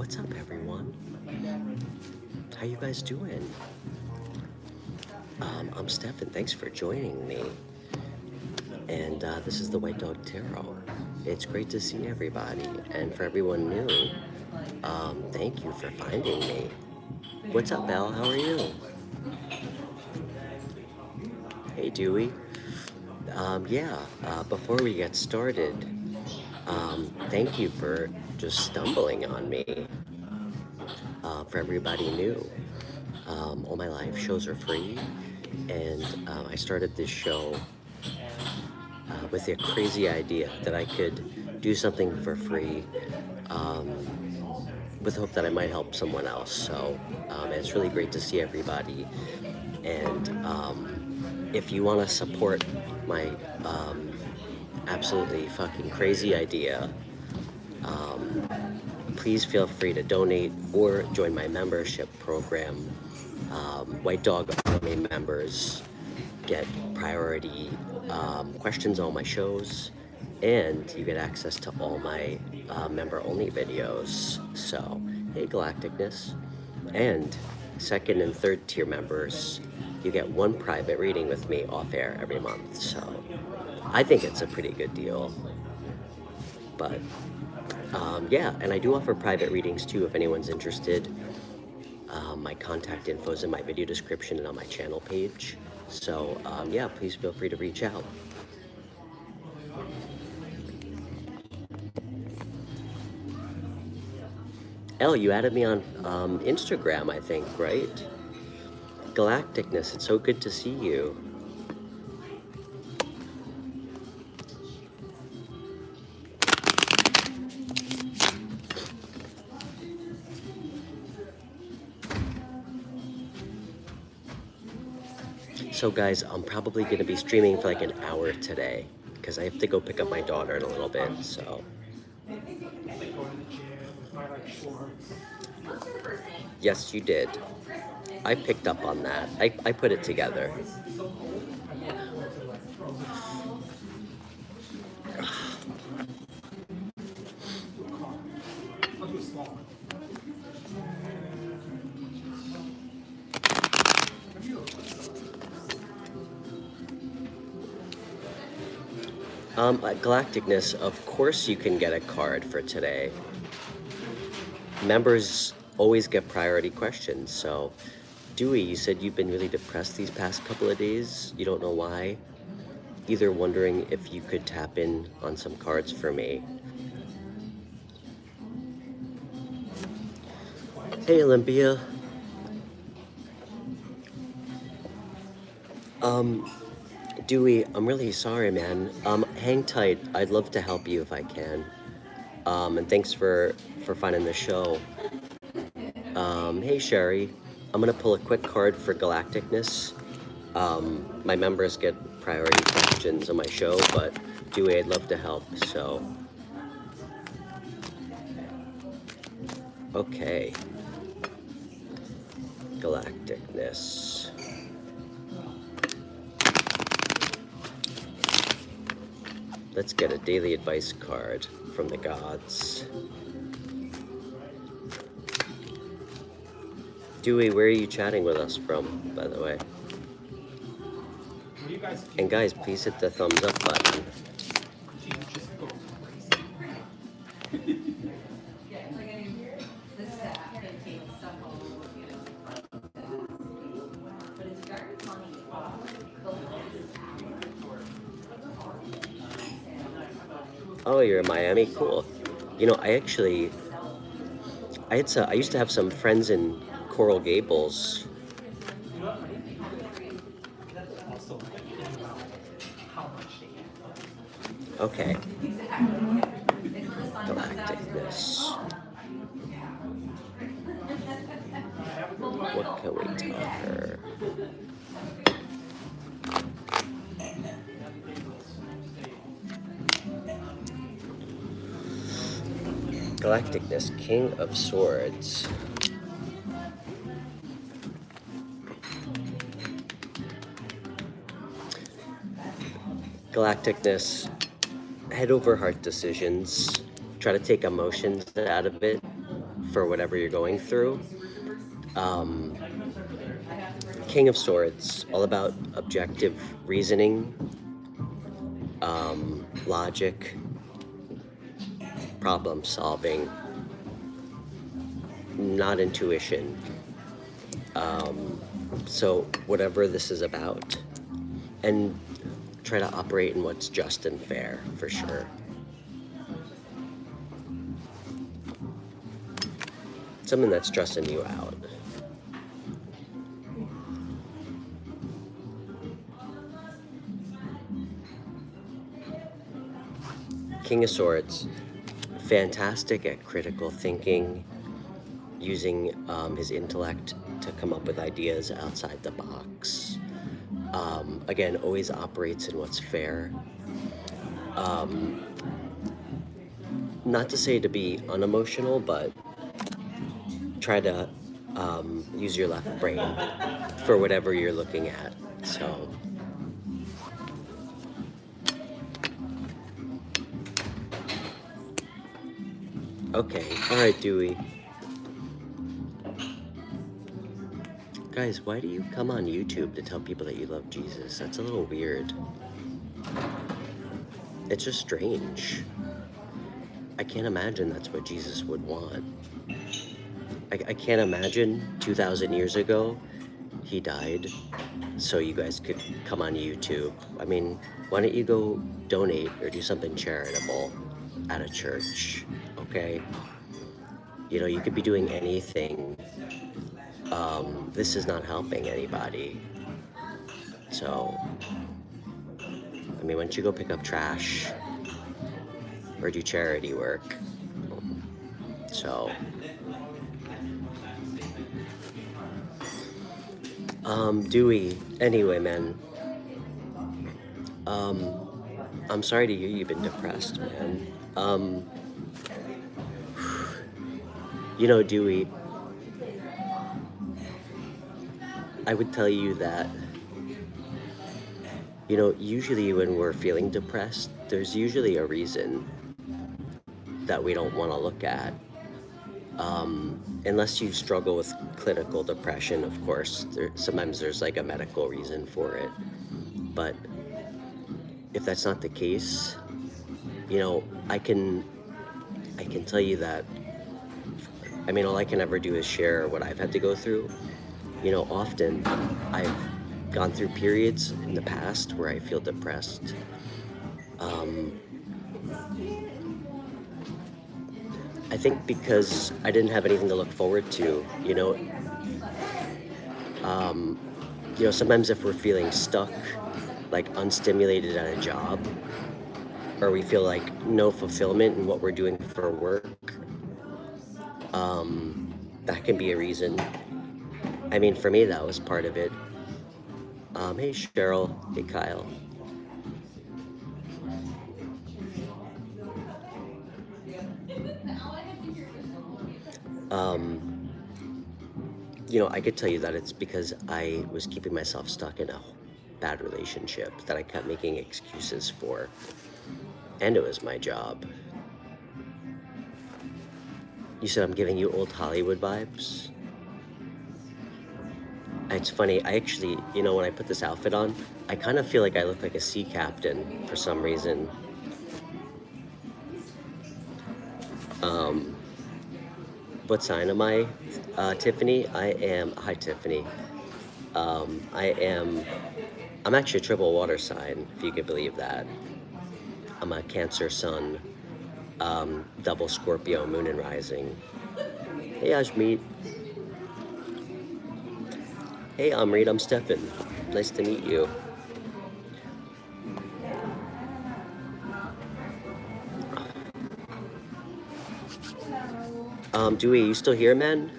What's up, everyone? How you guys doing? I'm Stefan. Thanks for joining me. And this is the White Dog Tarot. It's great to see everybody. And for everyone new, thank you for finding me. What's up, Al? How are you? Hey, Dewey. Before we get started, thank you for just stumbling on me. For everybody new, all my live shows are free, and I started this show with a crazy idea that I could do something for free with hope that I might help someone else. So it's really great to see everybody, and if you want to support my absolutely fucking crazy idea, please feel free to donate or join my membership program. White Dog Army members get priority questions on my shows, and you get access to all my member-only videos. So, hey Galacticness. And second and third tier members, you get one private reading with me off air every month. So, I think it's a pretty good deal. But yeah, and I do offer private readings too if anyone's interested. My contact info is in my video description and on my channel page. So yeah, please feel free to reach out. Elle, you added me on Instagram, I think, right? Galacticness, it's so good to see you. So guys, I'm probably going to be streaming for like an hour today because I have to go pick up my daughter in a little bit, so. Yes, you did. I picked up on that. I put it together. Galacticness, of course you can get a card for today. Members always get priority questions, so Dewey, you said you've been really depressed these past couple of days. You don't know why? Either wondering if you could tap in on some cards for me. Hey, Olympia. Dewey, I'm really sorry, man. Hang tight. I'd love to help you if I can. And thanks for finding the show. Hey, Sherry. I'm gonna pull a quick card for Galacticness. My members get priority questions on my show, but Dewey, I'd love to help, so. Okay. Galacticness. Let's get a daily advice card from the gods. Dewey, where are you chatting with us from, by the way? And guys, please hit the thumbs up button. Oh, you're in Miami? Cool. You know, I used to have some friends in Coral Gables. Okay. Galacticness. What can we tell her? Galacticness, King of Swords. Galacticness, head over heart decisions. Try to take emotions out of it. for whatever you're going through. King of Swords, all about objective reasoning, logic, problem solving, not intuition. So whatever this is about, and try to operate in what's just and fair, for sure. Something that's stressing you out. King of Swords, fantastic at critical thinking, using his intellect to come up with ideas outside the box. Again, always operates in what's fair. Not to say to be unemotional, but try to use your left brain for whatever you're looking at. So, okay, all right, Dewey. Guys, why do you come on YouTube to tell people that you love Jesus? That's a little weird. It's just strange. I can't imagine that's what Jesus would want. I can't imagine 2,000 years ago he died so you guys could come on YouTube. I mean, why don't you go donate or do something charitable at a church, okay? You know, you could be doing anything. This is not helping anybody. So, I mean, why don't you go pick up trash or do charity work? So, Dewey, anyway, man, I'm sorry to hear you've been depressed, man. You know, Dewey, I would tell you that, you know, usually when we're feeling depressed, there's usually a reason that we don't want to look at. Unless you struggle with clinical depression, of course, sometimes there's like a medical reason for it. But if that's not the case, you know, I can tell you that, I mean, all I can ever do is share what I've had to go through. You know, often I've gone through periods in the past where I feel depressed. I think because I didn't have anything to look forward to, you know. You know, sometimes if we're feeling stuck, like unstimulated at a job, or we feel like no fulfillment in what we're doing for work, that can be a reason. I mean, for me, that was part of it. Hey, Cheryl. Hey, Kyle. You know, I could tell you that it's because I was keeping myself stuck in a bad relationship that I kept making excuses for. And it was my job. You said I'm giving you old Hollywood vibes? It's funny, I actually, you know, when I put this outfit on, I kind of feel like I look like a sea captain for some reason. What sign am I, Tiffany? I am, hi Tiffany. I'm actually a triple water sign, if you could believe that. I'm a Cancer sun, double Scorpio, moon and rising. Hey Ajmeet. Hey Amrit, I'm Stefan. Nice to meet you. Dewey, you still here, man?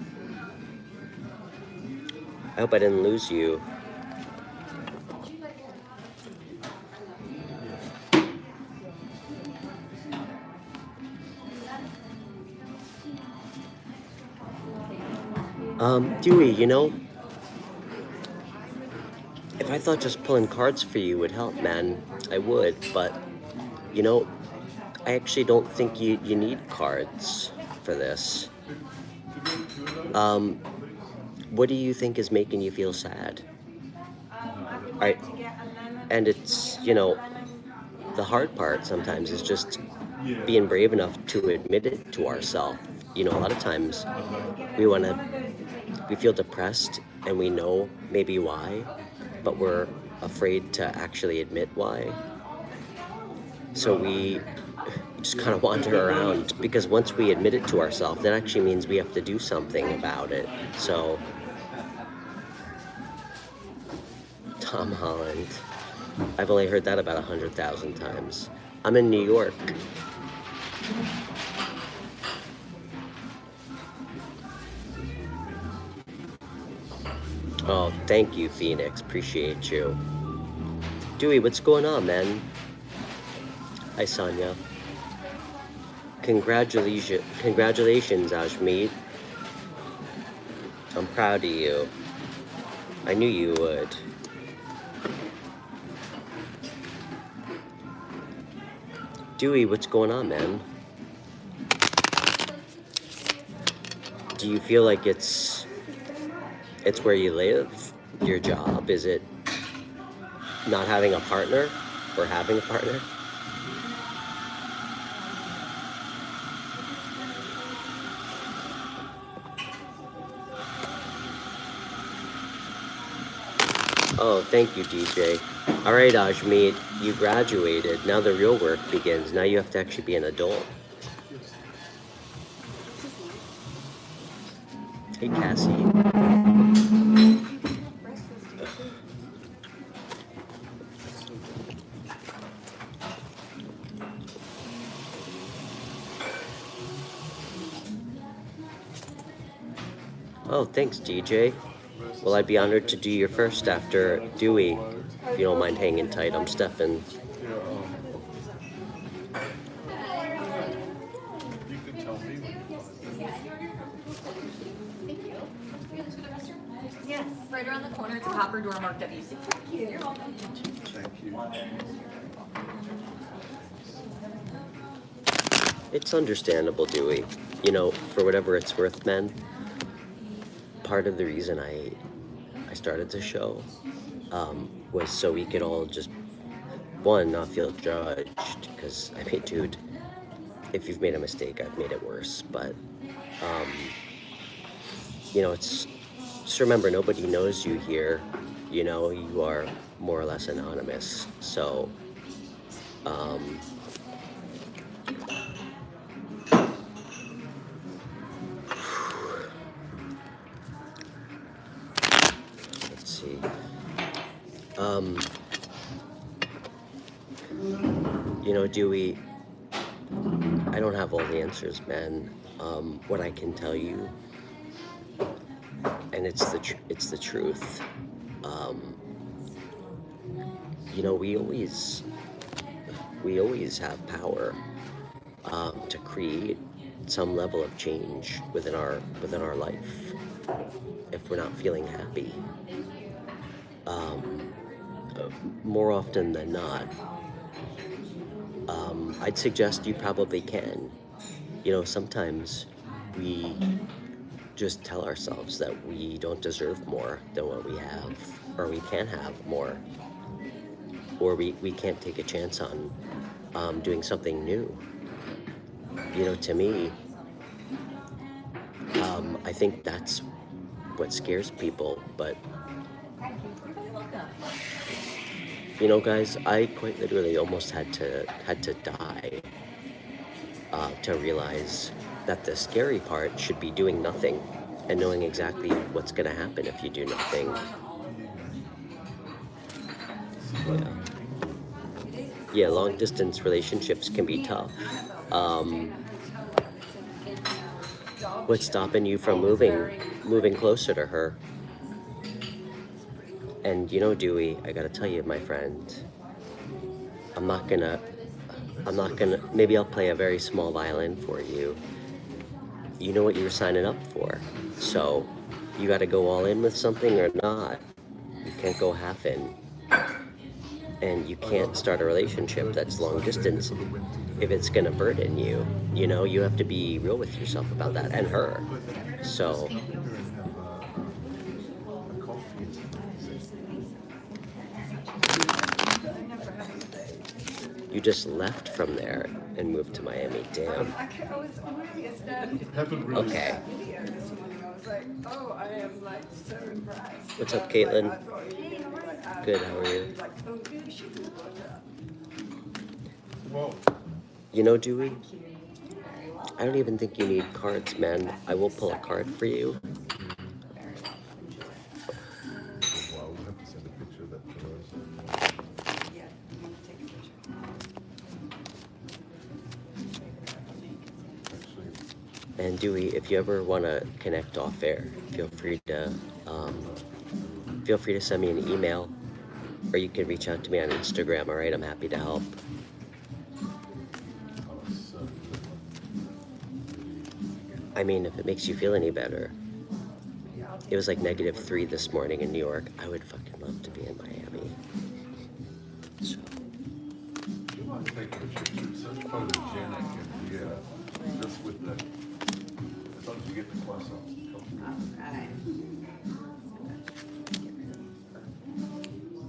I hope I didn't lose you. Dewey, you know, if I thought just pulling cards for you would help, man, I would, but, you know, I actually don't think you need cards for this. What do you think is making you feel sad? Right. And it's, you know, the hard part sometimes is just being brave enough to admit it to ourselves. You know, a lot of times we feel depressed and we know maybe why, but we're afraid to actually admit why. So we just kind of wander around, because once we admit it to ourselves, that actually means we have to do something about it. So, Tom Holland, I've only heard that about 100,000 times. I'm in New York. Oh, thank you, Phoenix. Appreciate you. Dewey, what's going on, man? Hi, Sonia. Congratulations, Ashmeet. I'm proud of you. I knew you would. Dewey, what's going on, man? Do you feel like it's where you live, your job? Is it not having a partner or having a partner? Oh, thank you, DJ. All right, Ajmeet, you graduated. Now the real work begins. Now you have to actually be an adult. Hey, Cassie. Oh, thanks, DJ. Well, I'd be honored to do your first after Dewey, if you don't mind hanging tight. I'm Stefan. Yes, right around the corner, it's a copper door marked WC. You're welcome. Thank you. It's understandable, Dewey. You know, for whatever it's worth, man, part of the reason I started the show was so we could all just, one, not feel judged, because, I mean, dude, if you've made a mistake, I've made it worse, but, you know, it's, just remember, nobody knows you here, you know, you are more or less anonymous, so, let's see, you know, Dewey, I don't have all the answers, man. What I can tell you, and it's the truth. You know, we always have power to create some level of change within our life if we're not feeling happy. More often than not, I'd suggest you probably can. You know, sometimes we just tell ourselves that we don't deserve more than what we have, or we can't have more, or we can't take a chance on doing something new. You know, to me, I think that's what scares people, but you know, guys, I quite literally almost had to die to realize that the scary part should be doing nothing and knowing exactly what's going to happen if you do nothing. Yeah, long distance relationships can be tough. What's stopping you from moving closer to her? And you know, Dewey, I gotta tell you, my friend, I'm not gonna, maybe I'll play a very small violin for you. You know what you're signing up for. So, you gotta go all in with something or not. You can't go half in. And you can't start a relationship that's long distance if it's gonna burden you. You know, you have to be real with yourself about that, and her. So you just left from there and moved to Miami. Damn. Okay. What's up, Caitlin? Good, how are you? You know, Dewey, I don't even think you need cards, man. I will pull a card for you. And Dewey, if you ever want to connect off air, feel free to send me an email, or you can reach out to me on Instagram. All right, I'm happy to help. I mean, if it makes you feel any better, it was like -3 this morning in New York. I would fucking love to be in Miami. So. You want to take such photogenic and just with the, as long as you get the plus up.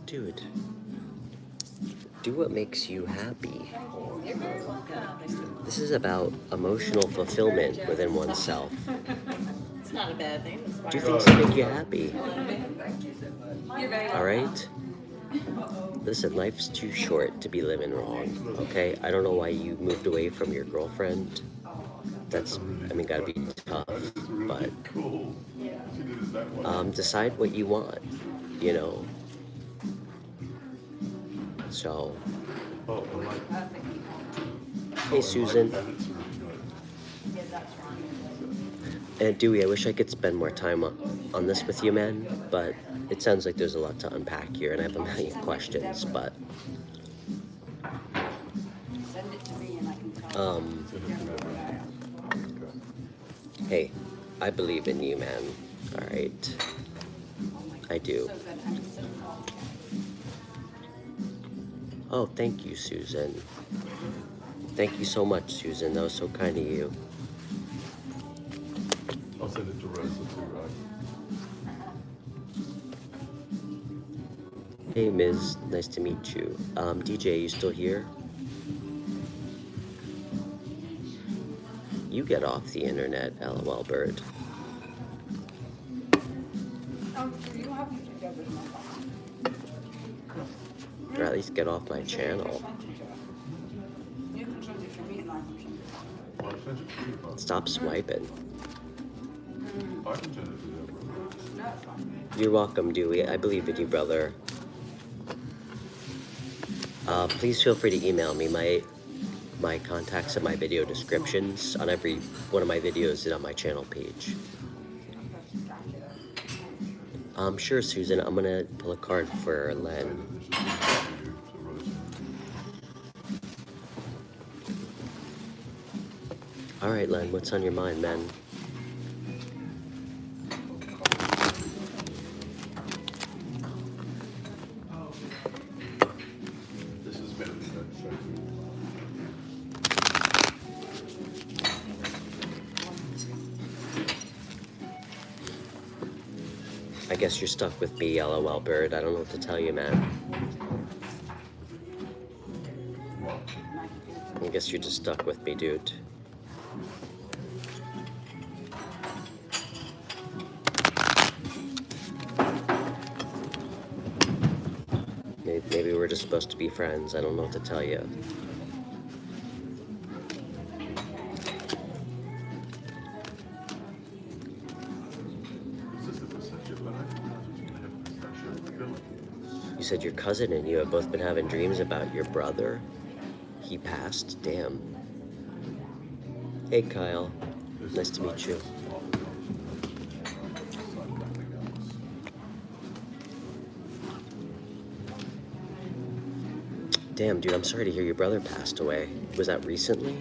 Dude, do what makes you happy. This is about emotional fulfillment within oneself. It's not a bad thing. Do things that make you happy. All right? Listen, life's too short to be living wrong, okay? I don't know why you moved away from your girlfriend. That's, I mean, gotta be tough, but decide what you want, you know? So, hey, Susan. And Dewey, I wish I could spend more time on this with you, man, but it sounds like there's a lot to unpack here, and I have a million questions, but... Hey, I believe in you, man, all right? I do. Oh, thank you, Susan. Thank you so much, Susan. That was so kind of you. I'll send it to Rosa too, right? Hey, Ms. Nice to meet you. DJ, you still here? You get off the internet, LOL bird. Or at least get off my channel. Well, I sent it to you, but Stop swiping. I can send it to you. You're welcome, Dewey. I believe in you, brother. Please feel free to email me. My contacts in my video descriptions on every one of my videos and on my channel page. Sure, Susan. I'm gonna pull a card for Len. All right, Len. What's on your mind, man? This is better than that show. I guess you're stuck with me, LOL bird. I don't know what to tell you, man. I guess you're just stuck with me, dude. Maybe we're just supposed to be friends. I don't know what to tell you. You said your cousin and you have both been having dreams about your brother. He passed? Damn. Hey, Kyle. Nice to meet you. Damn, dude, I'm sorry to hear your brother passed away. Was that recently?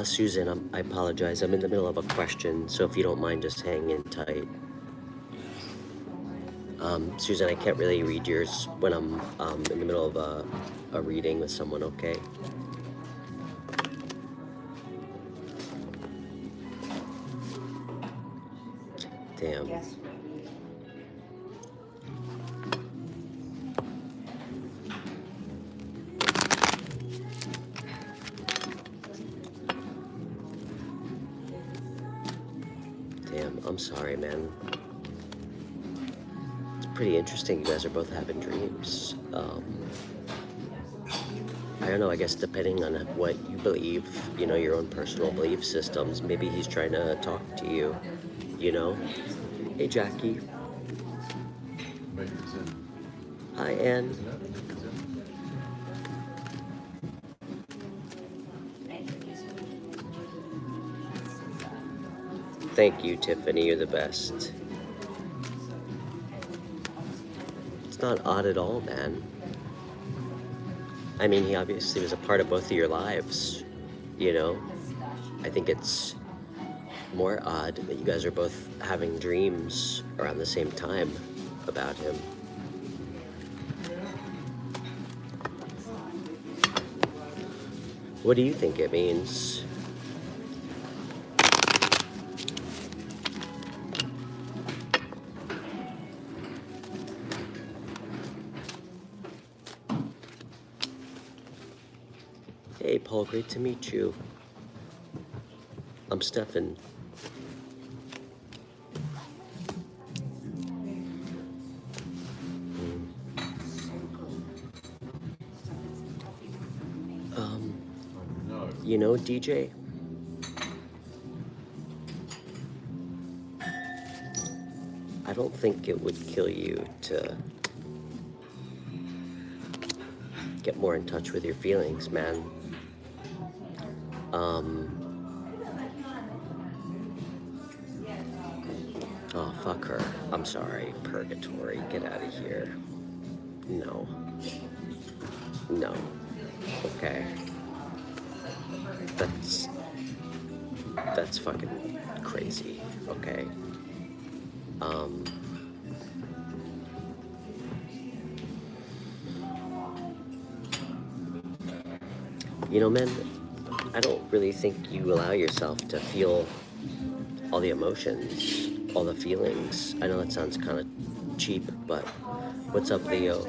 Susan, I apologize. I'm in the middle of a question, so if you don't mind just hanging tight. Susan, I can't really read yours when I'm in the middle of a reading with someone, okay? Damn. Yes. Damn, I'm sorry, man. It's pretty interesting. You guys are both having dreams. I don't know, I guess depending on what you believe, you know, your own personal belief systems, maybe he's trying to talk to you, you know? Hey, Jackie. Maker's in. Hi, Ann. Isn't it? Maker's in. Thank you, Tiffany. You're the best. It's not odd at all, man. I mean, he obviously was a part of both of your lives, you know? I think it's more odd that you guys are both having dreams around the same time about him. What do you think it means? Hey, Paul, great to meet you. I'm Stefan. No. You know, DJ? I don't think it would kill you to get more in touch with your feelings, man. Oh, fuck her. I'm sorry. Purgatory. Get out of here. No. No. Okay. That's fucking crazy. Okay. You know, man, I don't really think you allow yourself to feel all the emotions, all the feelings. I know that sounds kind of cheap, but what's up, Leo?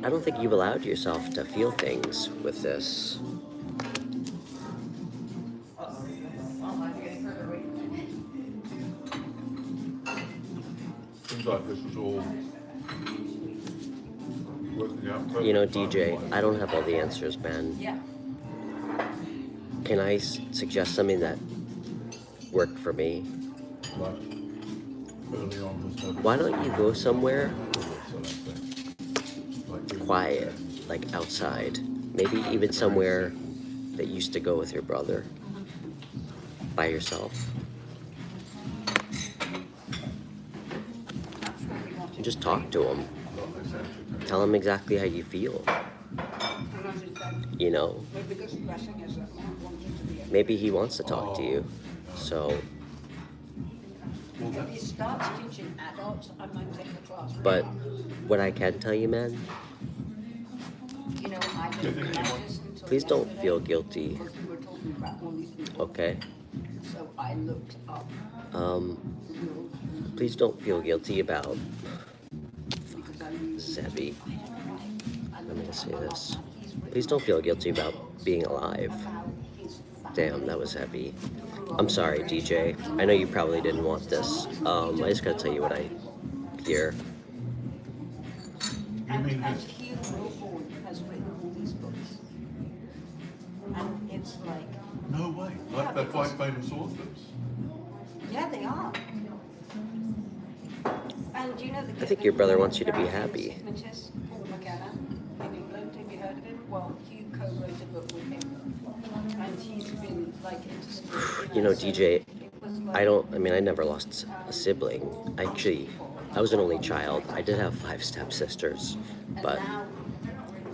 I don't think you've allowed yourself to feel things with this. Seems like this is all working out. You know, perfectly DJ, fine. I don't have all the answers, man. Yeah. Can I suggest something that worked for me? Like, early on, just have- Why don't you go somewhere So that's it. Like doing quiet, things. like outside? Maybe even somewhere that you used to go with your brother. By yourself. And just talk to him. Not essentially. Tell him exactly how you feel. You know? Maybe he wants to talk to you. So, Well, If you that's, start teaching adults, I might take a class. but what I can tell you, man, You know, I Do you didn't think you practice until please don't yesterday feel guilty, because we were talking about all these people. okay? So I looked up rules Please don't feel guilty about because I knew. Sebi. I'm Let me say this. Please don't feel guilty about being alive. Damn, that was heavy. I'm sorry, DJ. I know you probably didn't want this. I just gotta tell you what I hear. you mean And this, Hugh Milford has written all these books. And it's like, no way, like they're quite famous authors. yeah, they are. And you know the I think your brother wants you to be happy. Hypnotist, Paul McKenna, in England, have you heard of him? Well, Hugh co-wrote a book with him. And he's been like into spirit. You know, So DJ, it was like- I never lost a sibling. I was an only child. I did have 5 stepsisters, And but,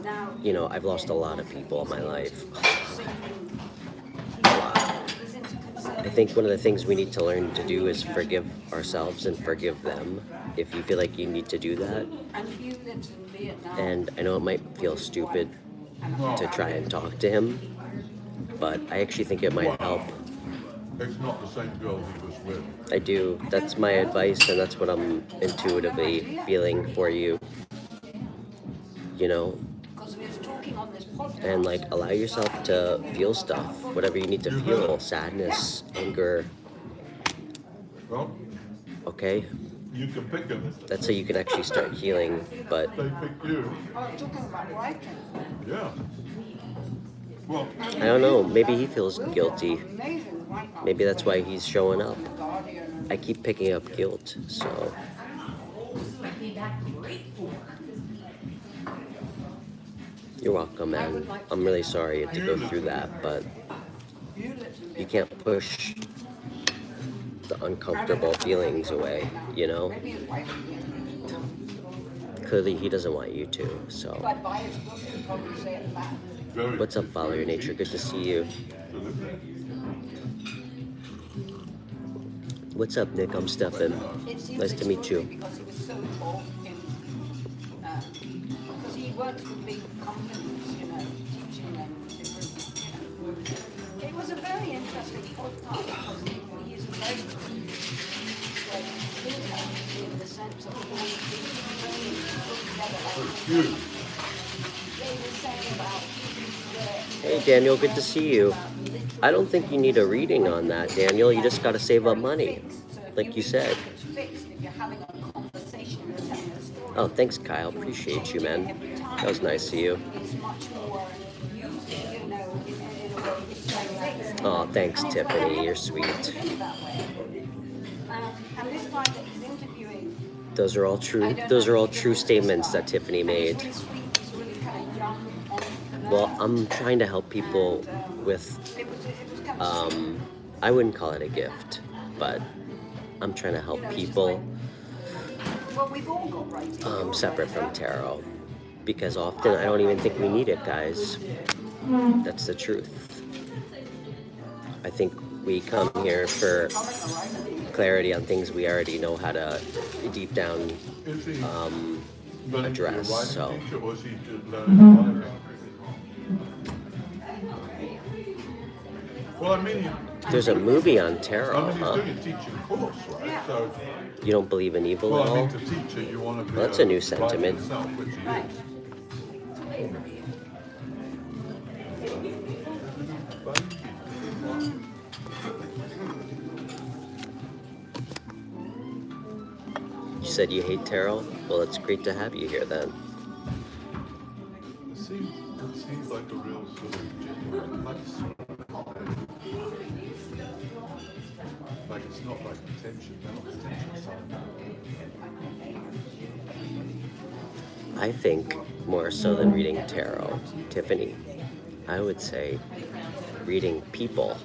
now you know, I've lost a lot of people in my life. singing. A lot. He's into conservative I think one of the things we need to learn to do is forgive ourselves and forgive them if you feel like you need to do that. And you lived in Vietnam. And I know it might feel stupid to try and talk to him, but I actually think it might help. It's not the same girl he was with. I do. That's my advice, and that's what I'm intuitively feeling for you. You know? Because we was talking on this podcast. And like, allow yourself to feel stuff, whatever you need to feel, sadness, anger, Well, okay? you can pick them. That's how you can actually start healing, but They pick you. Oh, talking about writing. Yeah. Well, I don't know, maybe he feels guilty. Amazing writing. Maybe that's why he's showing up. Guardian. I keep picking up guilt, so you're welcome, man. I'm really sorry you had to go through that, but You lived in you can't push the uncomfortable feelings away, you know? Maybe his wife would be in. Clearly he doesn't want you to, so. If I buy his book, he'd probably say it back. very What's up, Follow Your Nature? Good to see you. What's up, Nick? I'm Stefan. It seems Nice to meet you. extraordinary because he was so involved in, because he worked for big companies, you know, teaching them different, you know. It was a very interesting podcast because he is a very like, thinker in the sense of all the things he put together. Like, huge. they were saying about Hey, Daniel, good to see you. I don't think you need a reading on that, Daniel. You just gotta save up money, like you said. it's fixed if you're having a conversation and telling a story. Oh, thanks, Kyle. Appreciate you, man. That was nice of you. It's much more, you know, in a way, it's like fixed. Oh, thanks, Tiffany. You're sweet. Think that way. And this guy that he's interviewing, Those are all true. Those are all true statements that Tiffany made. he's really sweet, he's really kind of young entrepreneur. Well, I'm trying to help people with, It was kind of I wouldn't call it a gift, but I'm trying to help people well, we've all got writing. separate from tarot, because often I don't even think we need it, guys. That's the truth. I think we come here for clarity on things we already know how to deep down Is he um, learning to be a address, writing so. teacher, or is he just learning writing? Well, I mean, There's a movie on I tarot, mean, he's huh? doing a teaching course, right? So, You don't believe in evil well, at I mean, all? to teach it, you want to be Well, that's a new writer sentiment. yourself, which he is. You said you hate tarot? Well, it's great to have you here then. It seems like a real sort of genuine place. Like it's not like attention, not attention side. I think more so than reading tarot, Tiffany, I would say reading people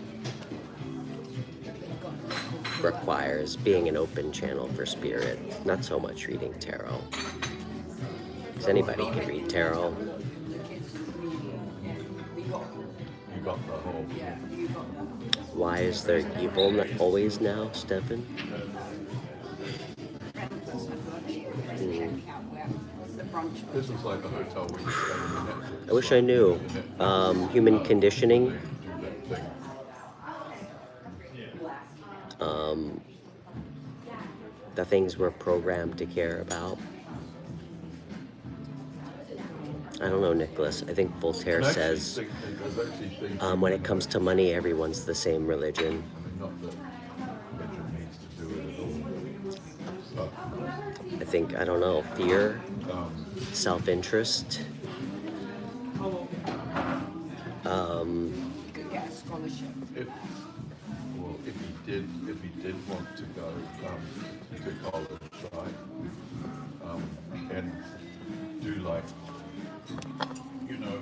requires being an open channel for spirit, not so much reading tarot. Because anybody can read tarot. You got the whole. Why is there evil always now, Stefan? This is like a hotel we could stay in the Netflix. I wish I knew. Human conditioning. Do that thing. The things we're programmed to care about. I don't know, Nicholas. I think Voltaire says, when it comes to money, everyone's the same religion. Not that religion needs to do it at all. I think, I don't know, fear, self-interest. You could get a scholarship. If he did want to go to college, right, and do like, you know,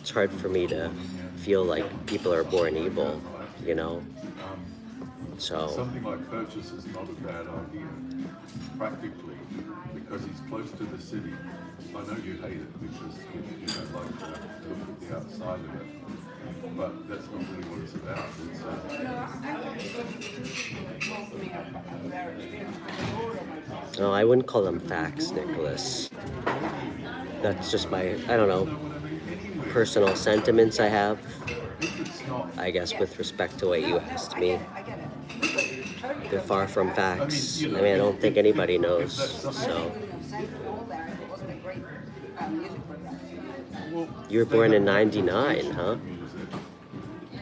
It's hard for me to feel like people are born evil, you know? So, something like purchase is not a bad idea, practically, because he's close to the city. I know you hate it because you don't like to look at the outside of it, but that's not really what it's about. It's, No, I wouldn't call them facts, Nicholas. That's just my, I don't know, personal sentiments I have, I guess, with respect to what you asked me. They're far from facts. I mean, I don't think anybody knows, so. You were born in 99, huh?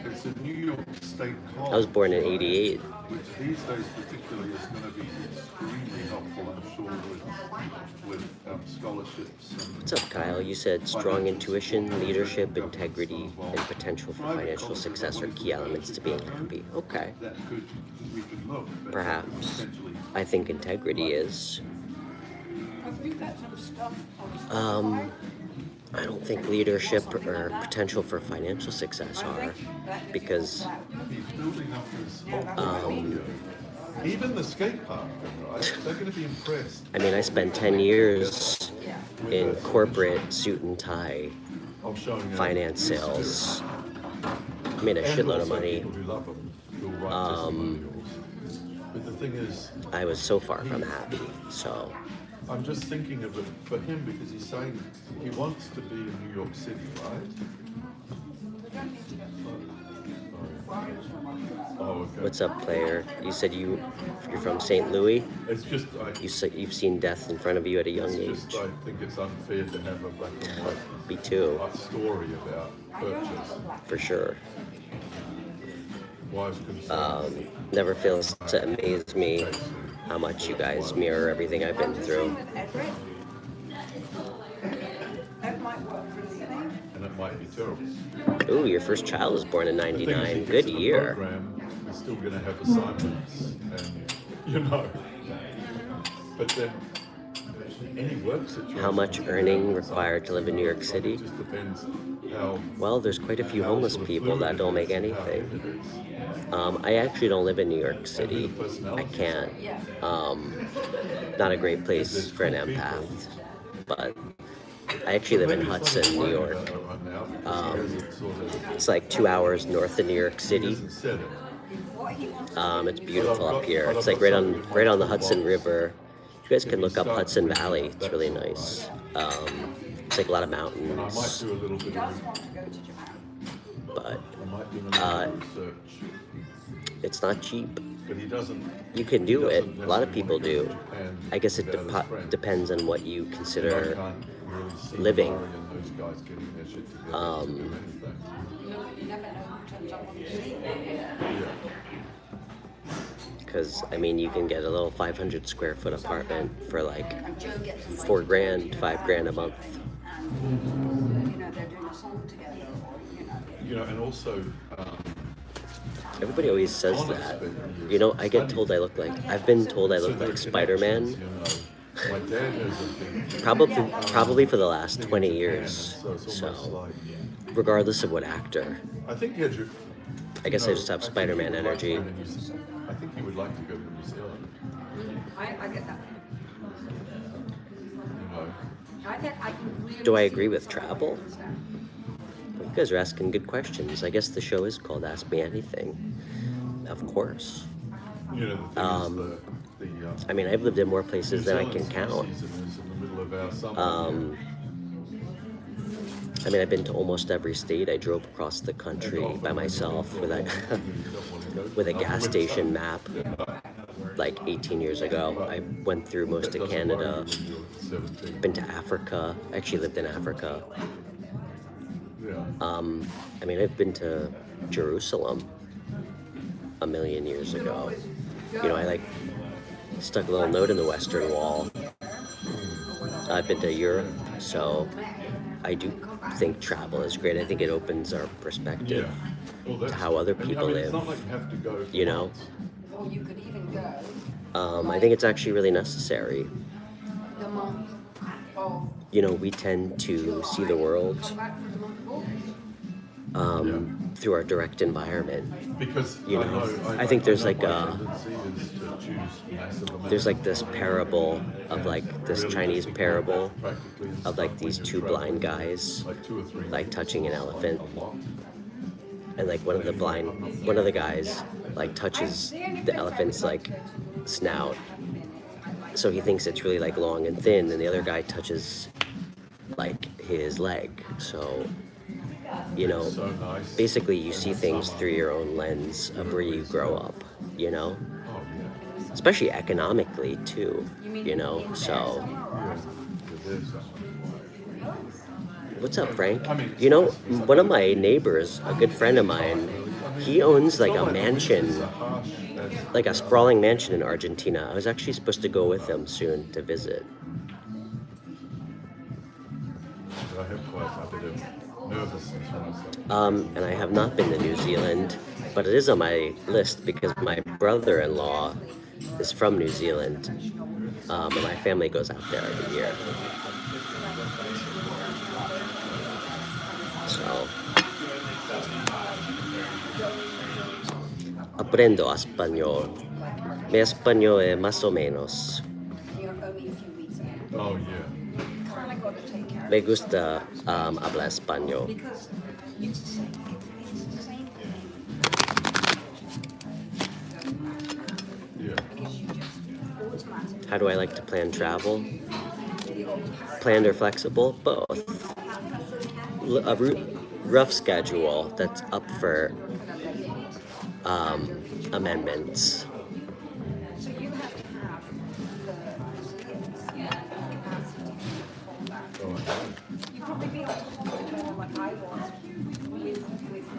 it's a New York State college. I was born in 88. Which these days particularly is going to be extremely helpful, I'm sure, with scholarships. What's up, Kyle? You said strong intuition, leadership, integrity, and potential for financial success are key elements to being happy. Okay. That we could look. But Perhaps. potentially- I think integrity is. I don't think leadership or potential for financial success are, because He's building up this whole even the skate park, right? They're going to be impressed. I mean, I spent 10 years in corporate suit and tie Of showing finance sales. I made a shitload of money. People who love them, who will write testimonials. But the thing is, I was so far from happy, so. I'm just thinking of it for him because he's saying he wants to be in New York City, right? Oh, okay. What's up, player? You said you're from St. Louis? It's just, You've seen death in front of you at a young age. I think it's unfair to have a black and white Me too, story about purchase. for sure. Wives concerned. Never fails to amaze me how much you guys mirror everything I've been through. And it might be terrible. Ooh, your first child was born in The thing is, he '99. gets Good to the year. program, he's still going to have assignments, and you know. But then, any work situation. How much earning required to live in New York City? It just depends how. Well, there's quite a few homeless people that don't make anything. I actually don't live in New York City. I can't. Not a great place for an empath. But I actually live in Hudson, New York. It's like 2 hours north of New York City. It's beautiful up here. It's like right on the Hudson River. You guys can look up Hudson Valley. It's really nice. It's like a lot of I might mountains, do a little bit of but I might do a little research. it's not cheap. But he doesn't. You can do he it. doesn't A lot of people do. And I guess it about his friends. depends on what you I consider can't really see living. Murray and those guys getting their shit together to do anything. Yeah. Because, I mean, you can get a little 500 square foot apartment for like $4,000, $5,000 a month. You know, and also, Everybody always says that. You know, I get told I look like, I've been told I look like Spider-Man. you know, my dad has a big. Probably for the last 20 years. So it's almost So, like. regardless of what actor. I think he had your. I guess I just have I think Spider-Man he would like to energy. go to New Zealand. I think he would like to go to New Zealand. I get that. You know, I can really Do I see agree with some travel? stuff. Well, you guys are asking good questions. I guess the show is called Ask Me Anything. Of course. you know the thing is the I mean, I've lived in more places than I New can Zealand count. season is in the middle of our summer. I mean, I've been to almost every state. I drove across the country by myself with a with a gas station map like 18 years ago. I went through most of Canada. Been to Africa. I actually lived in Africa. Yeah. I mean, I've been to Jerusalem a million years ago. You know, I like stuck a little note in the Western Wall. I've been to Europe, so I do think travel is great. I think it opens our perspective Well, to that's- how other and, I people mean, live. It's not like you have to go for You know? months. Or you could even go I think it's actually really necessary. the month of You know, we tend to see the world come back for the month of August. through our direct environment. Because You I know, know, I think there's know like my a, tendency is to choose massive amounts there's like this parable of like this really Chinese just ignore parable that practically and of like stuff these when two you're blind traveling, guys like 2 or 3 like touching an meals, elephant, a lot. and like one of the guys like touches the elephant's like snout, so he thinks it's really like long and thin, and the other guy touches like his leg. So, you know, So nice. basically you see things through your own lens of where you grow up, you know, Oh yeah. especially economically too, you know. So what's up, Frank? You know, one of my neighbors, a good friend of mine, he owns like a mansion, like a sprawling mansion in Argentina. I was actually supposed to go with him soon to visit. I have quite a bit of nervousness when I say. And I have not been to New Zealand, but it is on my list because my brother-in-law is from New Zealand, and my family goes out there every year. So, aprendo español. Mi español es más o menos. You're only a few weeks ago. Oh yeah. Kind of got to take care of Me it. gusta hablar español. Because it's the same, it's the same thing. Yeah. Because you just automatically. How do I like to plan travel? Planned or flexible? Both. A rough schedule that's up for amendments. So you have to have the resilience and the capacity to hold that. You probably be able to hold it more like I was with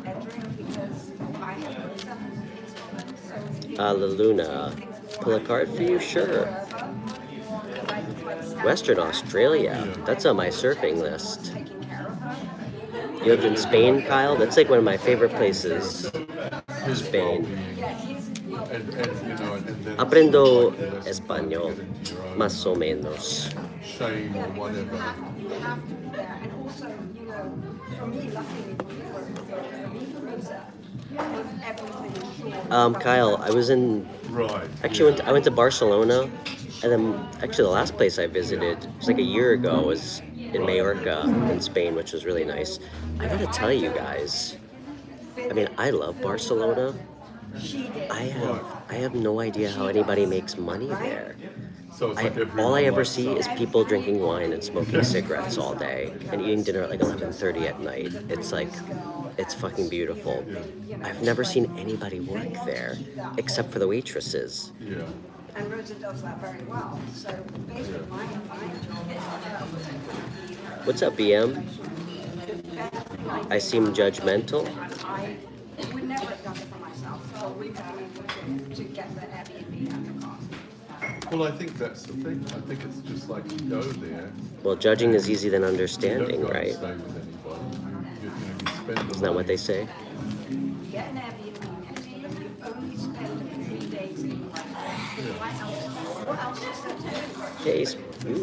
Edric because I have those things. So La Luna. Pull a card for you? Sure. Western Australia. That's on my surfing list. taking care of her. You lived in Spain, Kyle? That's like one of my favorite places. Spain. And you know, and then Aprendo it's like the lesson español, to get into your own más o menos. shame or whatever. You have to be there. And also, you know, for me, luckily for me, Rosa, everything is short. Kyle, I was in. Right. Actually, I went to Barcelona, and then actually the last place I visited was like a year ago. Was in Mallorca in Spain, which was really nice. I gotta tell you guys, I mean, I love Barcelona. I have no idea how anybody makes money there. So it's like All I ever everyone see likes is people drinking wine and smoking cigarettes all day and eating dinner at like 11:30 at night. It's like, it's fucking beautiful. I've never seen anybody work there except for the waitresses. Yeah. And Rosa does that very well. So basically, my job is What's up, BM? I seem judgmental. I would never have done it for myself. So we to get the Airbnb at the cost. Well, I think that's the thing. I think it's just like you go there. Well, judging is easier than You understanding, don't go right? and stay with anybody. You spend the Isn't that what they say? You get an Airbnb next to you, you only spend 3 days in the what else is there to do? Hey,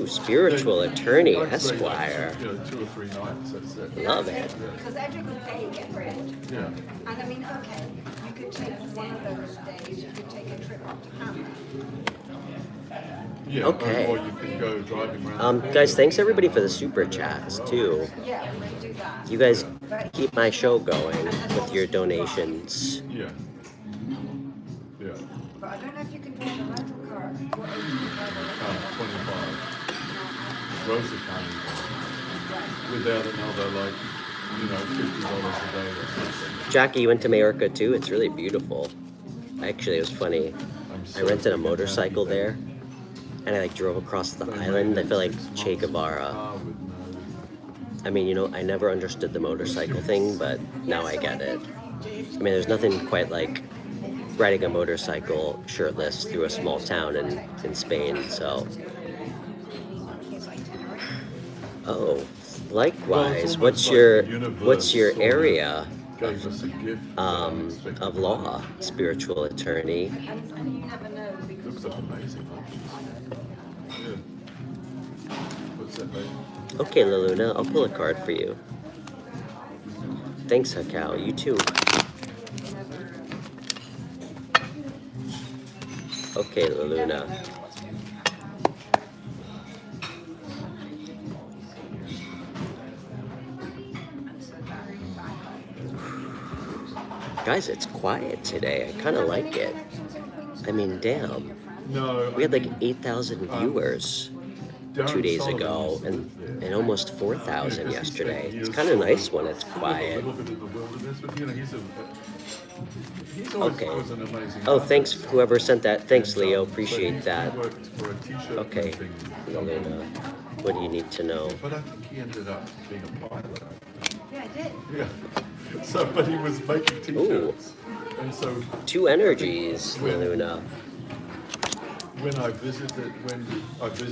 spiritual attorney, Esquire. You know, 2 or 3 nights. That's it. Love it. Because Edric will pay and get rid. Yeah. And I mean, okay, you could take one of those days, you could take a trip up to Hamlet. Yeah. Okay. Or you can go driving around. Guys, thanks everybody for the super chats too. Yeah, we do that. You guys keep my show going with your donations. Yeah. Yeah. But I don't know if you can drive a rental car. What age you can drive a rental car? 25. Rosa can't even. Without another, like, you know, $50 a day or something. Jackie, you went to Mallorca too? It's really beautiful. Actually, it was funny. I rented a motorcycle there, and I like drove across the island. I feel like Che Guevara. I mean, you know, I never understood the motorcycle thing, but now I get it. I mean, there's nothing quite like riding a motorcycle shirtless through a small town in Spain, so. Oh, likewise. What's your area Gave us a gift. of law, spiritual attorney? And you never know because Looks like amazing. Huh? Yeah. What's that, mate? Okay, La Luna, I'll pull a card for you. Thanks, Hakao. You too. Okay, Luna. Guys, it's quiet today. I kind of like it. I mean, damn. No, We had like 8,000 viewers 2 days ago and almost 4,000 yesterday. It's kind of nice when it's quiet. Okay. Oh, thanks, whoever sent that. Thanks, Leo. Appreciate that. Okay. Luna, what do you need to know? But I think he ended up being a pilot. Yeah, I did. Yeah. So, but he was making t-shirts. And so... 2 energies, Luna. When I visited...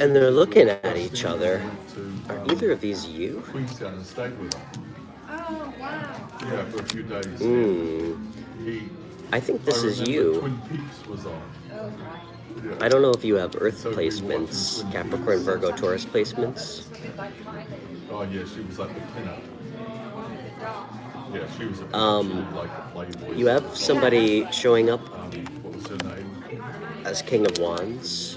And they're looking at each other. Are either of these you? Queenstown and stayed with him. Oh, wow. Yeah, for a few days. I think this is remember you. Twin Peaks was on. Oh, right. Yeah. I don't know if you have Earth So we watched placements, Twin Capricorn, Peaks. Virgo, Taurus placements. Oh yeah, she was like the pinner. Yeah, she was a like a Playboy. You have somebody showing up What was her name? as King of Wands.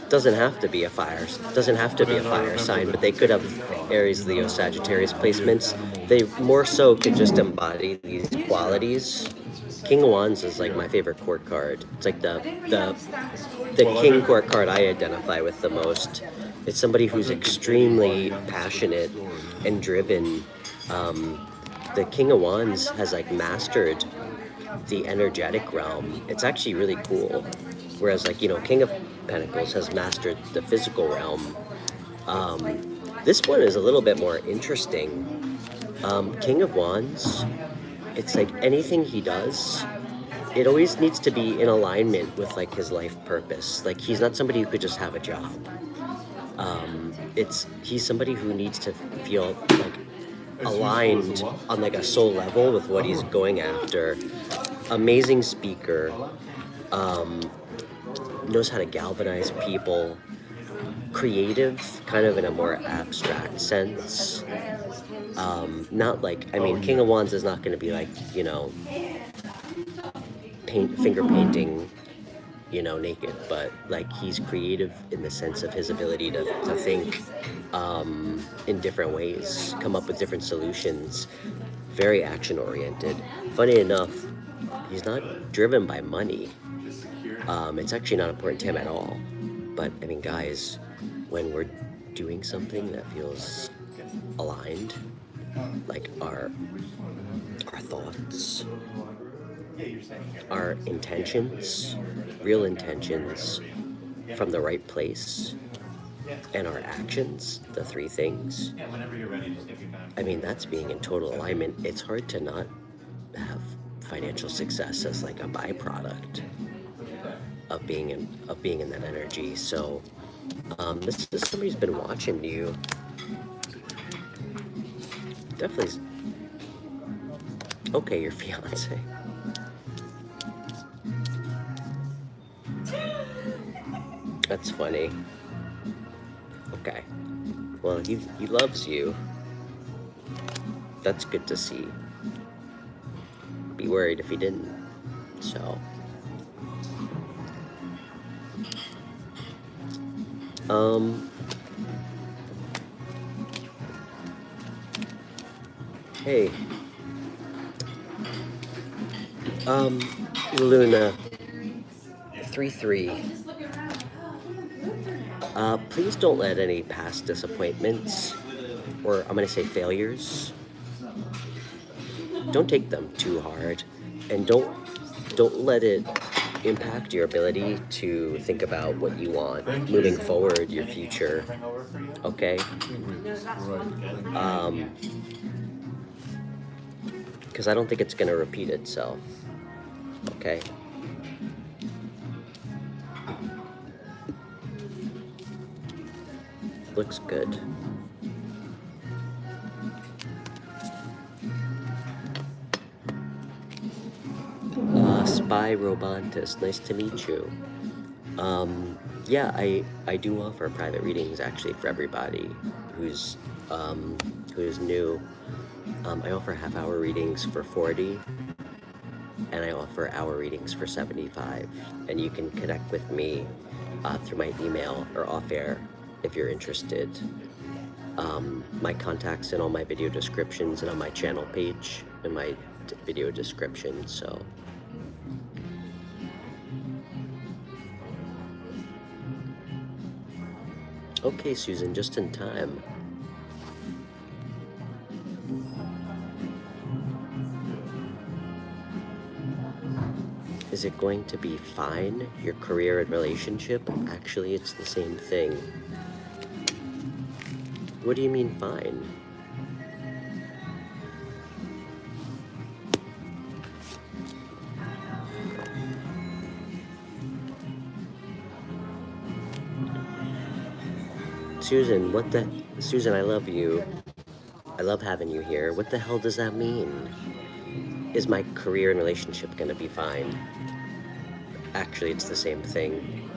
Doesn't have to be a fire. Doesn't have to be a fire sign, but they could have Aries, Leo, Sagittarius placements. They more so could just embody these qualities. King of Wands is like my favorite court card. It's like the king court card I identify with the most. It's somebody who's extremely passionate and driven. The King of Wands has like mastered the energetic realm. It's actually really cool. Whereas like, King of Pentacles has mastered the physical realm. This one is a little bit more interesting. King of Wands, it's like anything he does, it always needs to be in alignment with like his life purpose. Like he's not somebody who could just have a job. He's somebody who needs to feel like aligned on like a soul level with what he's going after. Amazing speaker, knows how to galvanize people, creative, kind of in a more abstract sense. Not like, King of Wands is not going to be like, finger painting, naked, but like he's creative in the sense of his ability to think in different ways, come up with different solutions, very action oriented. Funny enough, he's not driven by money. It's actually not important to him at all. But guys, when we're doing something that feels aligned, like our thoughts, our intentions, real intentions from the right place, and our actions, the 3 things, that's being in total alignment. It's hard to not have financial success as like a byproduct of being in that energy. So this is somebody's been watching you. Definitely. Okay, your fiance. That's funny. Okay. Well, he loves you. That's good to see. Be worried if he didn't. So. Hey. Luna. 3-3. Please don't let any past disappointments, or I'm gonna say failures, don't take them too hard, and don't let it impact your ability to think about what you want moving forward, your future. Okay? Because I don't think it's gonna repeat itself. Okay? Looks good. Spy Robantis, nice to meet you. Yeah, I do offer private readings actually for everybody who's who is new, I offer half-hour readings for $40, and I offer hour readings for $75. And you can connect with me through my email or off-air if you're interested. My contact's in all my video descriptions and on my channel page in my video description, so. Okay, Susan, just in time. Is it going to be fine, your career and relationship? Actually, it's the same thing. What do you mean fine? Susan, Susan, I love you. I love having you here. What the hell does that mean? Is my career and relationship gonna be fine? Actually, it's the same thing.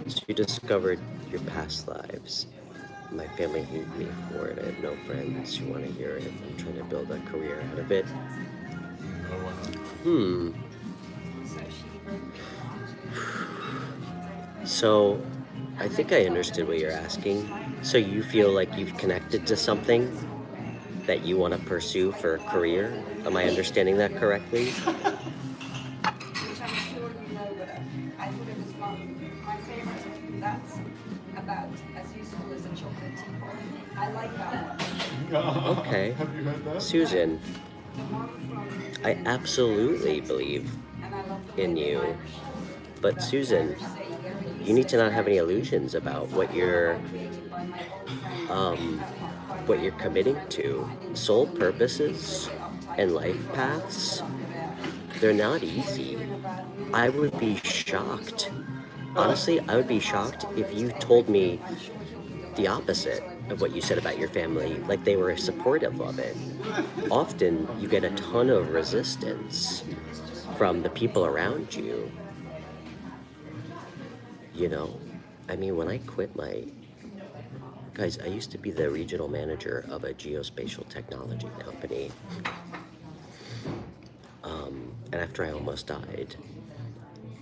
So you discovered your past lives. My family hate me for it. I have no friends who want to hear it. I'm trying to build a career out of it. So, I think I understood what you're asking. So you feel like you've connected to something that you want to pursue for a career? Am I understanding that correctly? Which I'm sure you know, but I thought it was fun. My favorite, that's about as useful as a chocolate teapot. I like that one. Okay. Have you heard that? Susan, The one from, I absolutely believe and I love the in way the you. Irish- But Susan, Irish say, you need to not have any illusions about what you're created by my old friend. what you're committing to. Soul purposes and life paths, they're not easy. I would be shocked. Honestly, I would be shocked if you told me the opposite of what you said about your family, like they were supportive of it. Often you get a ton of resistance from the people around you. You know, I mean, when I quit my... Guys, I used to be the regional manager of a geospatial technology company. And after I almost died,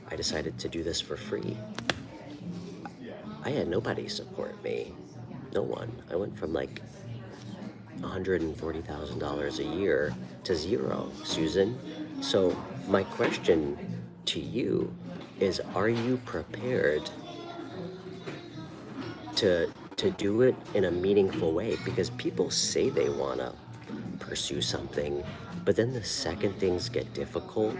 I decided to do this for free. I had nobody support me. No one. I went from like $140,000 a year to zero, Susan. So my question to you is, are you prepared to do it in a meaningful way? Because people say they want to pursue something, but then the second things get difficult,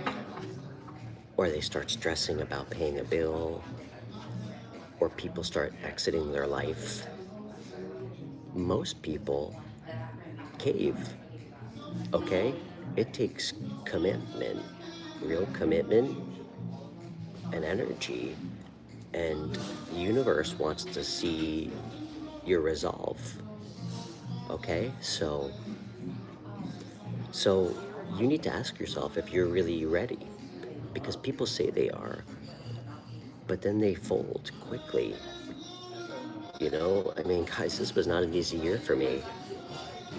or they start stressing about paying a bill, or people start exiting their life, most people cave, okay? It takes commitment, real commitment and energy, and the universe wants to see your resolve, okay? So you need to ask yourself if you're really ready, because people say they are, but then they fold quickly. You know, I mean, guys, this was not an easy year for me,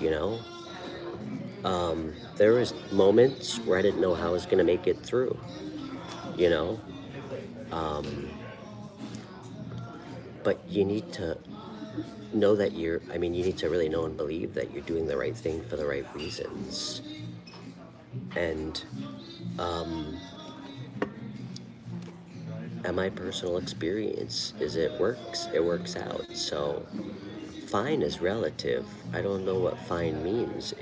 you know? There was moments where I didn't know how I was gonna make it through, you know? But you need to know that you need to really know and believe that you're doing the right thing for the right reasons. And, at my personal experience is it works out. So fine is relative. I don't know what fine means.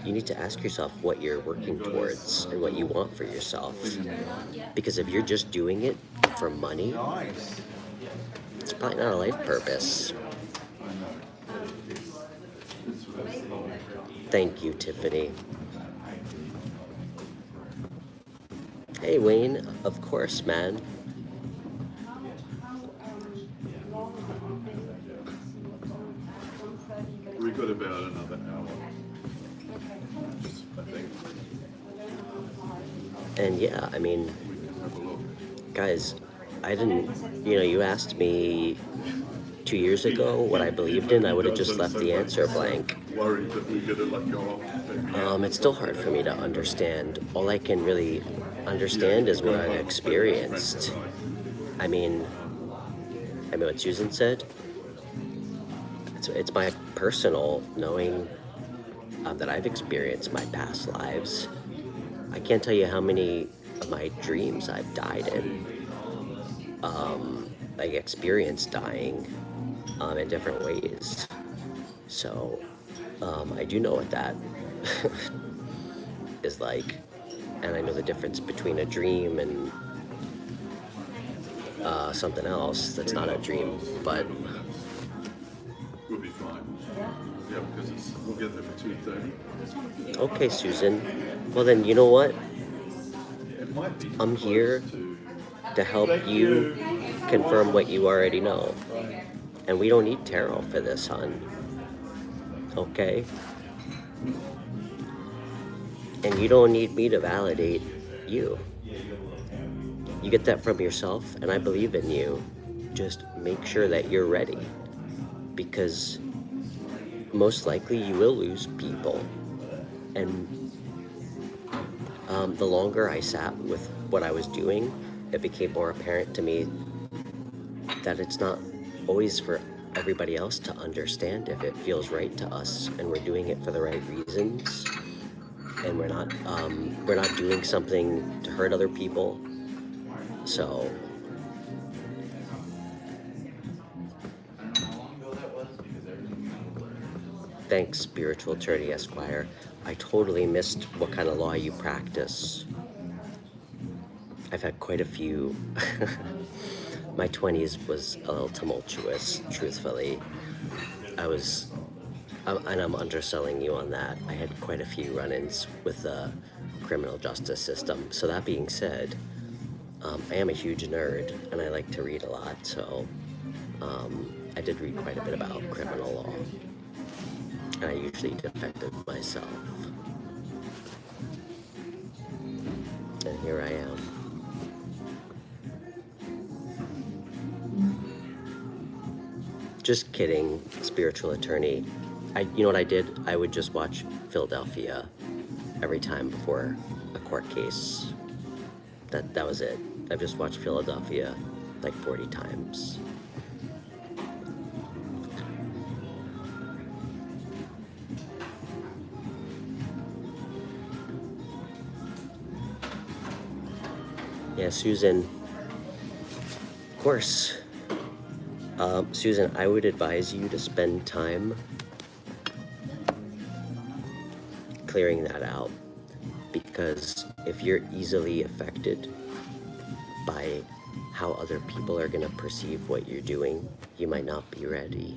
You need to ask yourself what you're working towards and what you want for yourself. Because if you're just doing it for money, it's probably not a life purpose. Thank you, Tiffany. Hey, Wayne. Of course, man. We've got about another hour, I think. And yeah, I mean, We can have a look. guys, I didn't, you asked me 2 years ago what I believed in, I would have just left the answer blank. Worried that we're going to let go off. It's still hard for me to understand. All I can really understand is what I've experienced. I mean what Susan said. It's my personal knowing that I've experienced my past lives. I can't tell you how many of my dreams I've died in. I experienced dying in different ways. So I do know what that is like, and I know the difference between a dream and something else that's not a dream, but We'll be fine. Yeah, because we'll get there for 2:30. okay, Susan. Well then, you know what? It might be I'm close here to help you confirm what you already know. And we don't need tarot for this, hon. Okay? And you don't need me to validate you. You get that from yourself, and I believe in you. Just make sure that you're ready, because most likely you will lose people. And the longer I sat with what I was doing, it became more apparent to me that it's not always for everybody else to understand if it feels right to us, and we're doing it for the right reasons, and we're not doing something to hurt other people. So thanks, Spiritual Attorney Esquire. I totally missed what kind of law you practice. I've had quite a few. My 20s was a little tumultuous, truthfully. And I'm underselling you on that. I had quite a few run-ins with the criminal justice system. So that being said, I am a huge nerd, and I like to read a lot, so I did read quite a bit about criminal law. And I usually defended myself. And here I am. Just kidding, Spiritual Attorney. You know what I did? I would just watch Philadelphia every time before a court case. That was it. I've just watched Philadelphia like 40 times. Yeah, Susan. Of course. Susan, I would advise you to spend time clearing that out, because if you're easily affected by how other people are going to perceive what you're doing, you might not be ready.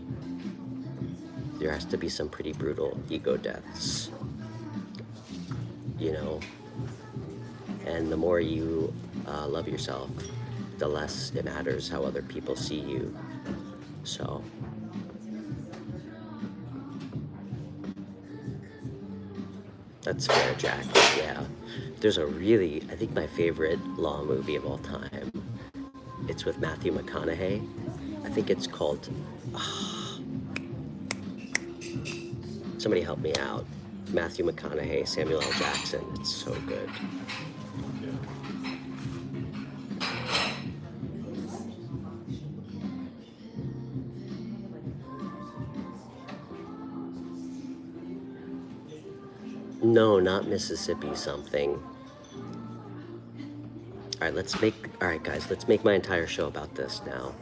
There has to be some pretty brutal ego deaths, and the more you love yourself, the less it matters how other people see you. So that's fair, Jack. Yeah. There's I think my favorite law movie of all time. It's with Matthew McConaughey. I think it's called, somebody help me out. Matthew McConaughey, Samuel L. Jackson. It's so good. No, not Mississippi something. All right, guys, let's make my entire show about this now.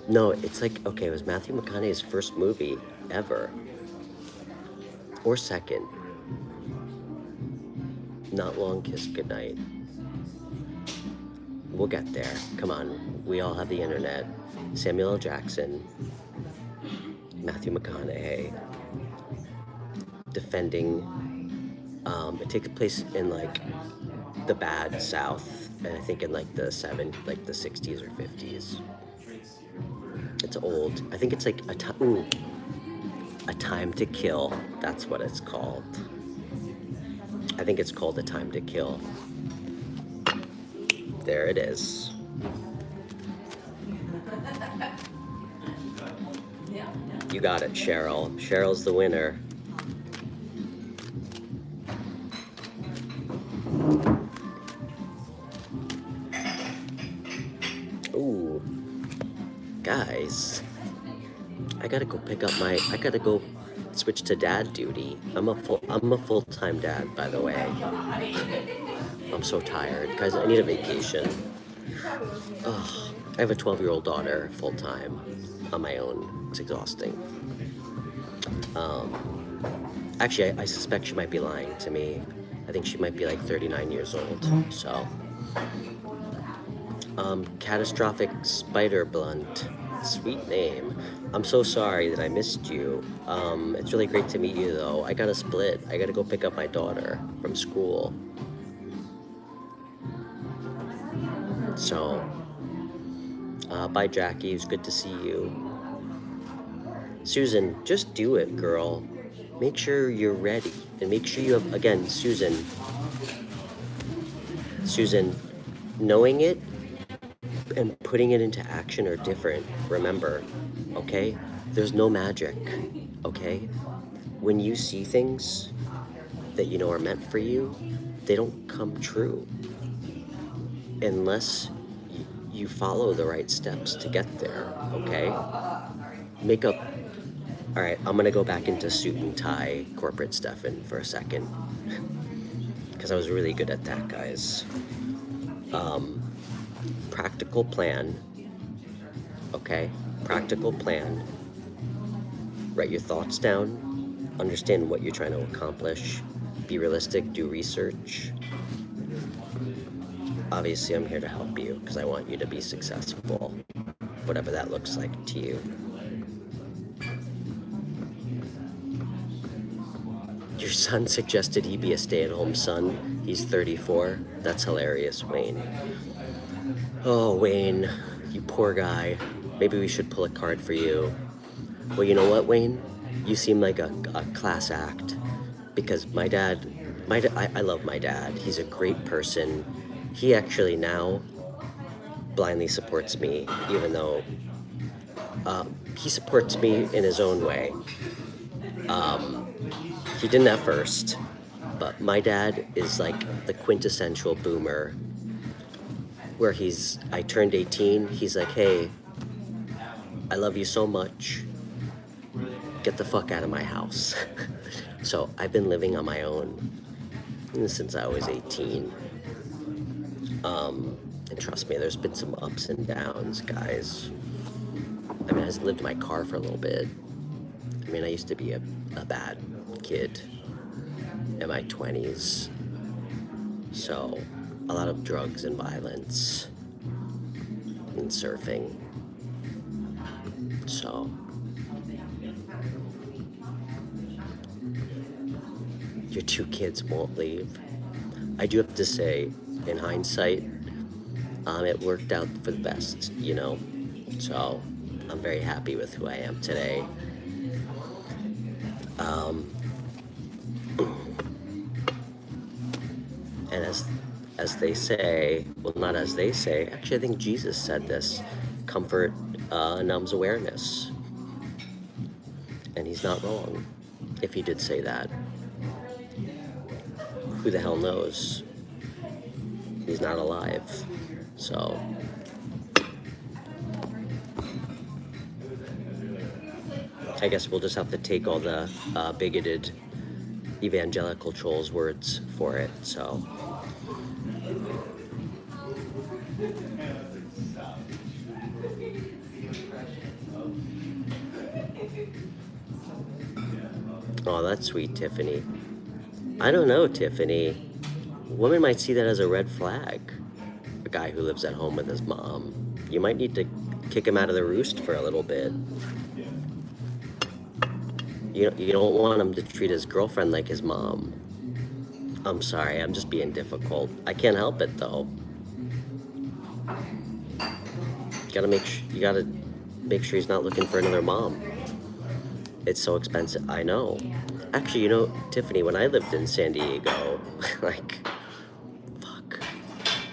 No, it's like, okay, it was Matthew McConaughey's first movie ever. Or second. Not Long Kiss Goodnight. We'll get there. Come on. We all have the internet. Samuel L. Jackson. Matthew McConaughey defending. It takes place in like the bad South, and I think in like the 60s or 50s. It's old. I think it's like A Time to Kill. That's what it's called. I think it's called A Time to Kill. There it is. You got it, Cheryl. Cheryl's the winner. Ooh, guys, I gotta go switch to dad duty. I'm a full-time dad, by the way. I'm so tired, guys. I need a vacation. Ugh, I have a 12-year-old daughter, full-time, on my own. It's exhausting. Actually, I suspect she might be lying to me. I think she might be like 39 years old. So, Catastrophic Spider Blunt. Sweet name. I'm so sorry that I missed you. It's really great to meet you, though. I gotta split. I gotta go pick up my daughter from school. So, bye, Jackie. It's good to see you. Susan, just do it, girl. Make sure you're ready. And make sure you have, again, Susan, knowing it and putting it into action are different. Remember, okay? There's no magic, okay? When you see things that you know are meant for you, they don't come true unless you follow the right steps to get there, okay? All right, I'm gonna go back into suit and tie corporate Stefan for a second because I was really good at that, guys. Practical plan, okay? Practical plan. Write your thoughts down. Understand what you're trying to accomplish. Be realistic, do research. Obviously, I'm here to help you because I want you to be successful, whatever that looks like to you. Your son suggested he be a stay-at-home son. He's 34. That's hilarious, Wayne. Oh, Wayne, you poor guy. Maybe we should pull a card for you. Well, you know what, Wayne? You seem like a class act. Because I love my dad. He's a great person. He actually now blindly supports me, even though he supports me in his own way. He didn't at first, but my dad is like the quintessential boomer where I turned 18, he's like, hey, I love you so much, get the fuck out of my house. So I've been living on my own since I was 18. And trust me, there's been some ups and downs, guys. I mean, I lived in my car for a little bit. I mean, I used to be a bad kid in my 20s. So, a lot of drugs and violence and surfing. So, your two kids won't leave. I do have to say, in hindsight, it worked out for the best, you know? So, I'm very happy with who I am today. And as they say, well, not as they say, actually I think Jesus said this, comfort numbs awareness. And he's not wrong if he did say that. Who the hell knows? He's not alive. So, I guess we'll just have to take all the bigoted evangelical trolls' words for it, so. Oh, that's sweet, Tiffany. I don't know, Tiffany. Women might see that as a red flag. A guy who lives at home with his mom. You might need to kick him out of the roost for a little bit. You don't want him to treat his girlfriend like his mom. I'm sorry, I'm just being difficult. I can't help it though. You gotta make sure he's not looking for another mom. It's so expensive. I know. Actually, Tiffany, when I lived in San Diego, it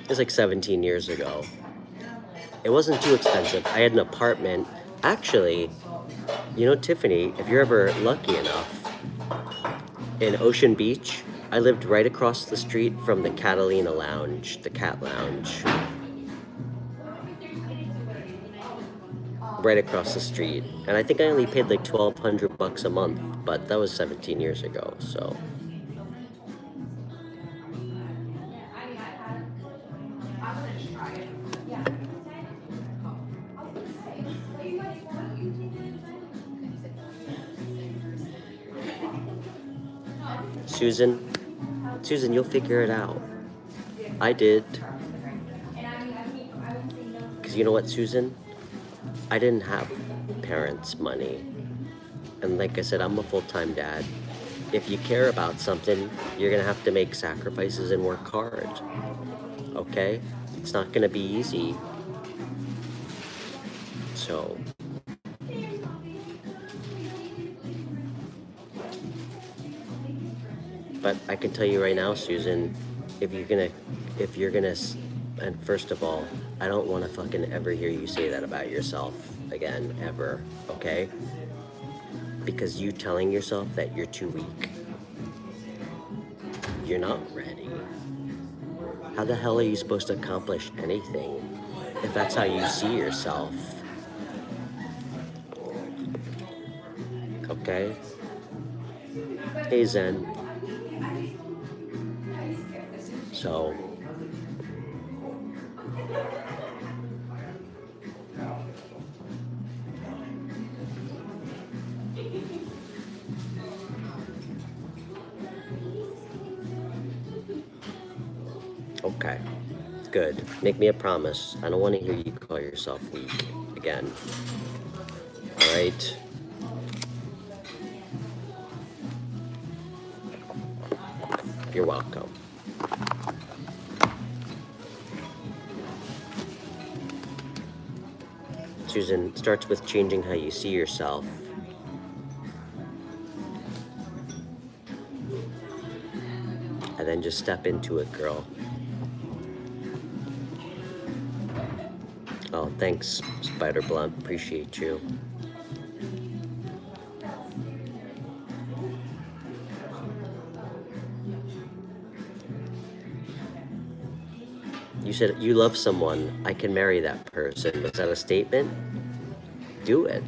was like 17 years ago. It wasn't too expensive. I had an apartment. Actually, Tiffany, if you're ever lucky enough, in Ocean Beach, I lived right across the street from the Catalina Lounge, the Cat Lounge. Right across the street. And I think I only paid like $1,200 a month, but that was 17 years ago, so. Susan, you'll figure it out. I did. Because you know what, Susan? I didn't have parents' money. And like I said, I'm a full-time dad. If you care about something, you're going to have to make sacrifices and work hard. Okay? It's not going to be easy. So... But I can tell you right now, Susan, if you're gonna, and first of all, I don't want to fucking ever hear you say that about yourself again, ever, okay? Because you telling yourself that you're too weak, you're not ready. How the hell are you supposed to accomplish anything if that's how you see yourself? Okay? Hey, Zen. So, okay, good. Make me a promise. I don't want to hear you call yourself weak again. All right? You're welcome. Susan, starts with changing how you see yourself. And then just step into it, girl. Oh, thanks, Spider Blunt. Appreciate you. You said you love someone. I can marry that person. Was that a statement? Do it.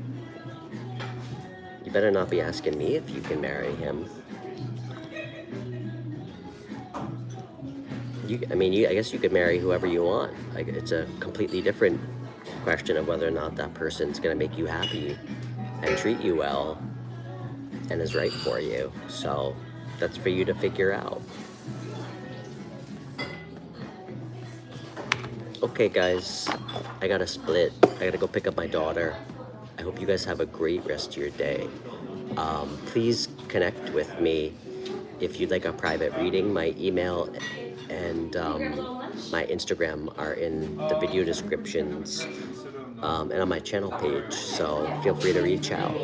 You better not be asking me if you can marry him. I guess you could marry whoever you want. Like, it's a completely different question of whether or not that person's gonna make you happy and treat you well and is right for you. So that's for you to figure out. Okay, guys, I gotta split. I gotta go pick up my daughter. I hope you guys have a great rest of your day. Please connect with me if you'd like a private reading. My email and my Instagram are in the video descriptions and on my channel page, so feel free to reach out.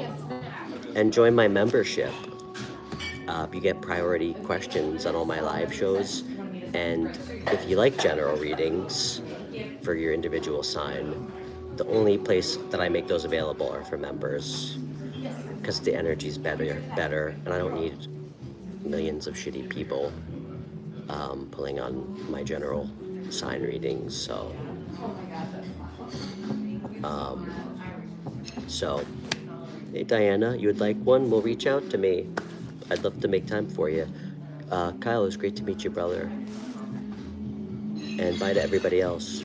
And join my membership. You get priority questions on all my live shows, and if you like general readings for your individual sign, the only place that I make those available are for members, because the energy's better, and I don't need millions of shitty people pulling on my general sign readings. So hey, Diana, you would like one? Well, reach out to me. I'd love to make time for you. Kyle, it was great to meet you, brother. And bye to everybody else.